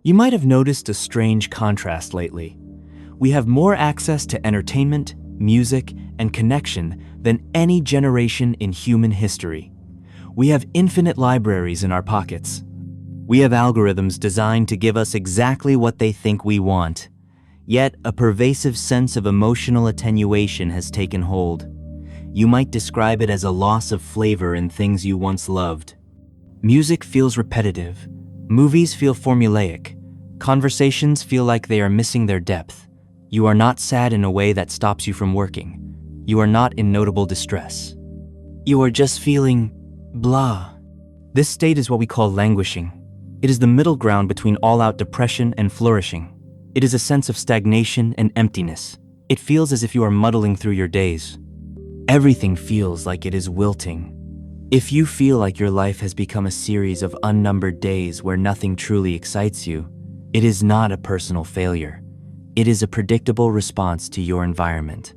You might have noticed a strange contrast lately. We have more access to entertainment, music, and connection than any generation in human history. We have infinite libraries in our pockets. We have algorithms designed to give us exactly what they think we want. Yet, a pervasive sense of emotional attenuation has taken hold. You might describe it as a loss of flavor in things you once loved. Music feels repetitive. Movies feel formulaic. Conversations feel like they are missing their depth. You are not sad in a way that stops you from working. You are not in notable distress. You are just feeling blah. This state is what we call languishing. It is the middle ground between all-out depression and flourishing. It is a sense of stagnation and emptiness. It feels as if you are muddling through your days. Everything feels like it is wilting. If you feel like your life has become a series of unnumbered days where nothing truly excites you, it is not a personal failure. It is a predictable response to your environment.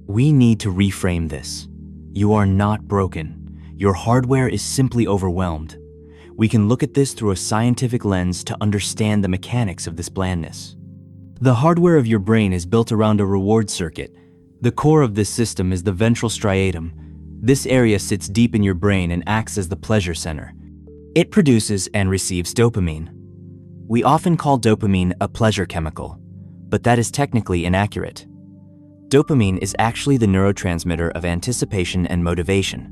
We need to reframe this. You are not broken. Your hardware is simply overwhelmed. We can look at this through a scientific lens to understand the mechanics of this blandness. The hardware of your brain is built around a reward circuit. The core of this system is the ventral striatum. This area sits deep in your brain and acts as the pleasure center. It produces and receives dopamine. We often call dopamine a pleasure chemical, but that is technically inaccurate. Dopamine is actually the neurotransmitter of anticipation and motivation.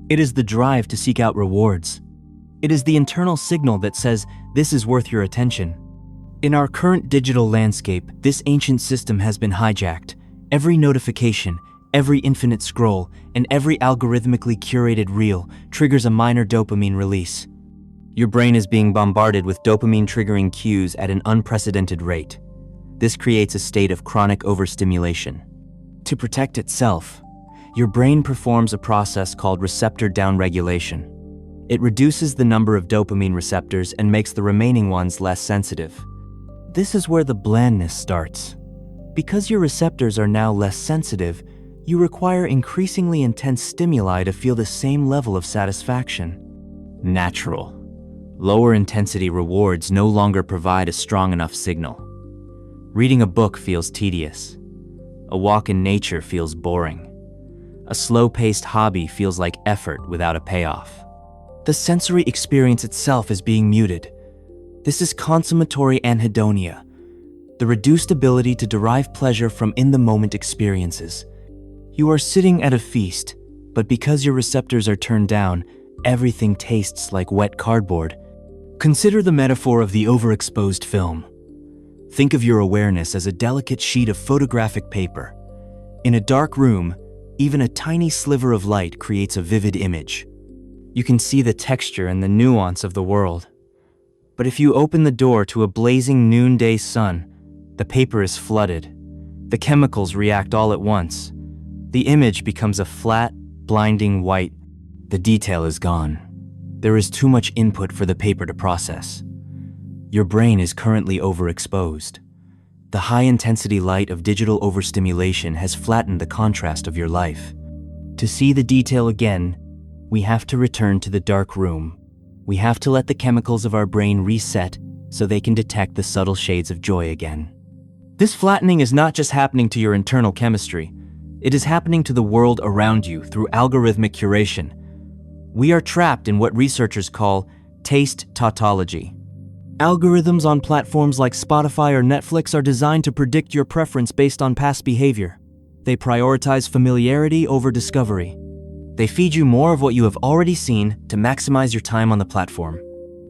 It is the drive to seek out rewards. It is the internal signal that says, this is worth your attention. In our current digital landscape, this ancient system has been hijacked. Every notification, every infinite scroll, and every algorithmically curated reel triggers a minor dopamine release. Your brain is being bombarded with dopamine-triggering cues at an unprecedented rate. This creates a state of chronic overstimulation. To protect itself, your brain performs a process called receptor downregulation. It reduces the number of dopamine receptors and makes the remaining ones less sensitive. This is where the blandness starts. Because your receptors are now less sensitive, you require increasingly intense stimuli to feel the same level of satisfaction. Natural. Lower intensity rewards no longer provide a strong enough signal. Reading a book feels tedious. A walk in nature feels boring. A slow-paced hobby feels like effort without a payoff. The sensory experience itself is being muted. This is consummatory anhedonia, the reduced ability to derive pleasure from in-the-moment experiences. You are sitting at a feast, but because your receptors are turned down, everything tastes like wet cardboard. Consider the metaphor of the overexposed film. Think of your awareness as a delicate sheet of photographic paper. In a dark room, even a tiny sliver of light creates a vivid image. You can see the texture and the nuance of the world. But if you open the door to a blazing noonday sun, the paper is flooded. The chemicals react all at once. The image becomes a flat, blinding white. The detail is gone. There is too much input for the paper to process. Your brain is currently overexposed. The high-intensity light of digital overstimulation has flattened the contrast of your life. To see the detail again, we have to return to the dark room. We have to let the chemicals of our brain reset so they can detect the subtle shades of joy again. This flattening is not just happening to your internal chemistry. It is happening to the world around you through algorithmic curation. We are trapped in what researchers call taste tautology. Algorithms on platforms like Spotify or Netflix are designed to predict your preference based on past behavior. They prioritize familiarity over discovery. They feed you more of what you have already seen to maximize your time on the platform.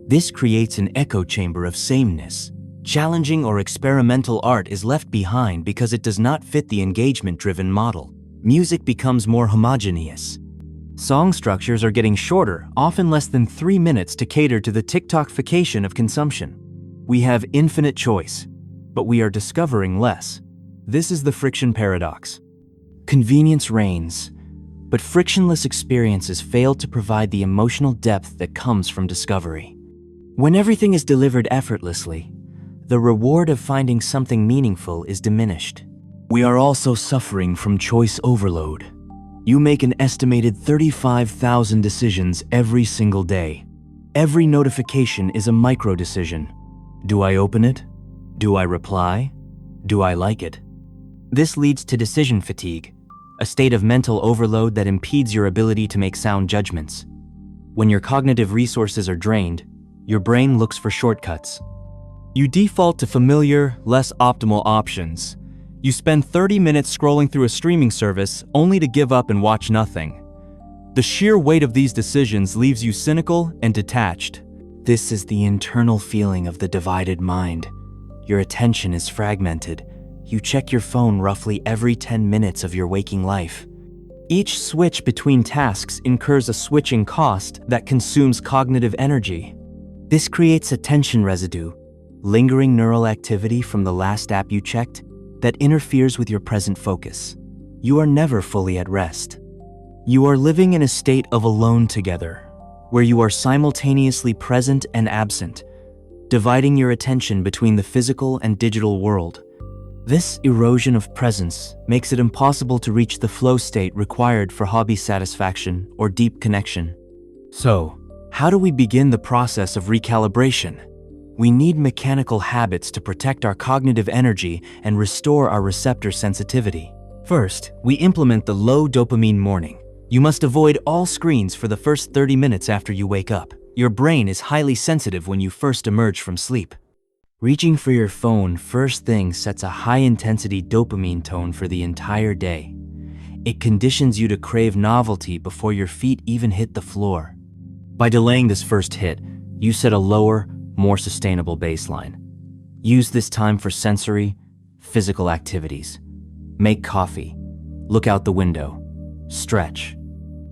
This creates an echo chamber of sameness. Challenging or experimental art is left behind because it does not fit the engagement-driven model. Music becomes more homogeneous. Song structures are getting shorter, often less than 3 minutes, to cater to the TikTokification of consumption. We have infinite choice, but we are discovering less. This is the friction paradox. Convenience reigns, but frictionless experiences fail to provide the emotional depth that comes from discovery. When everything is delivered effortlessly, the reward of finding something meaningful is diminished. We are also suffering from choice overload. You make an estimated 35,000 decisions every single day. Every notification is a micro-decision. Do I open it? Do I reply? Do I like it? This leads to decision fatigue, a state of mental overload that impedes your ability to make sound judgments. When your cognitive resources are drained, your brain looks for shortcuts. You default to familiar, less optimal options. You spend 30 minutes scrolling through a streaming service only to give up and watch nothing. The sheer weight of these decisions leaves you cynical and detached. This is the internal feeling of the divided mind. Your attention is fragmented. You check your phone roughly every 10 minutes of your waking life. Each switch between tasks incurs a switching cost that consumes cognitive energy. This creates attention residue, lingering neural activity from the last app you checked that interferes with your present focus. You are never fully at rest. You are living in a state of alone together, where you are simultaneously present and absent, dividing your attention between the physical and digital world. This erosion of presence makes it impossible to reach the flow state required for hobby satisfaction or deep connection. So, how do we begin the process of recalibration? We need mechanical habits to protect our cognitive energy and restore our receptor sensitivity. First, we implement the low dopamine morning. You must avoid all screens for the first 30 minutes after you wake up. Your brain is highly sensitive when you first emerge from sleep. Reaching for your phone first thing sets a high-intensity dopamine tone for the entire day. It conditions you to crave novelty before your feet even hit the floor. By delaying this first hit, you set a lower, more sustainable baseline. Use this time for sensory, physical activities. Make coffee. Look out the window. Stretch.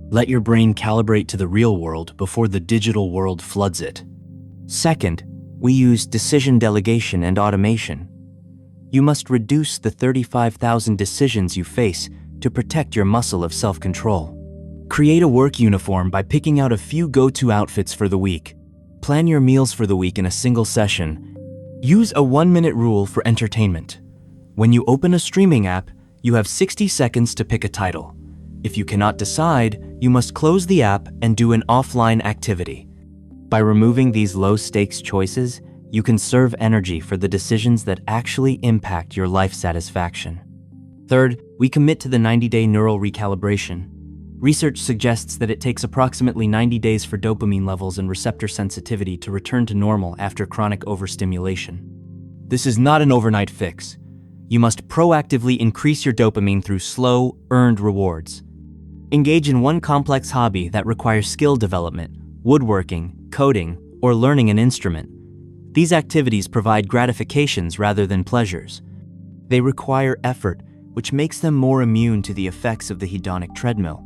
Let your brain calibrate to the real world before the digital world floods it. Second, we use decision delegation and automation. You must reduce the 35,000 decisions you face to protect your muscle of self-control. Create a work uniform by picking out a few go-to outfits for the week. Plan your meals for the week in a single session. Use a 1-minute rule for entertainment. When you open a streaming app, you have 60 seconds to pick a title. If you cannot decide, you must close the app and do an offline activity. By removing these low-stakes choices, you conserve energy for the decisions that actually impact your life satisfaction. Third, we commit to the 90-day neural recalibration. Research suggests that it takes approximately 90 days for dopamine levels and receptor sensitivity to return to normal after chronic overstimulation. This is not an overnight fix. You must proactively increase your dopamine through slow, earned rewards. Engage in one complex hobby that requires skill development, woodworking, coding, or learning an instrument. These activities provide gratifications rather than pleasures. They require effort, which makes them more immune to the effects of the hedonic treadmill.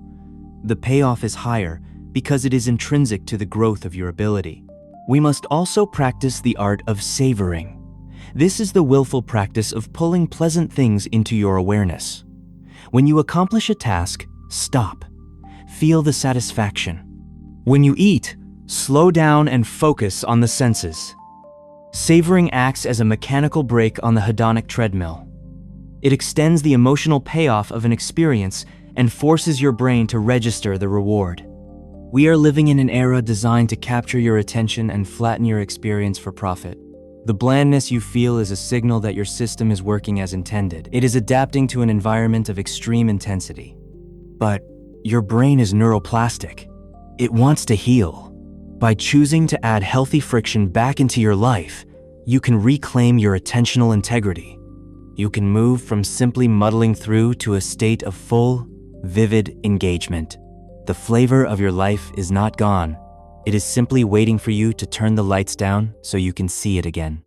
The payoff is higher because it is intrinsic to the growth of your ability. We must also practice the art of savoring. This is the willful practice of pulling pleasant things into your awareness. When you accomplish a task, stop. Feel the satisfaction. When you eat, slow down and focus on the senses. Savoring acts as a mechanical brake on the hedonic treadmill. It extends the emotional payoff of an experience and forces your brain to register the reward. We are living in an era designed to capture your attention and flatten your experience for profit. The blandness you feel is a signal that your system is working as intended. It is adapting to an environment of extreme intensity. But your brain is neuroplastic. It wants to heal. By choosing to add healthy friction back into your life, you can reclaim your attentional integrity. You can move from simply muddling through to a state of full, vivid engagement. The flavor of your life is not gone. It is simply waiting for you to turn the lights down so you can see it again.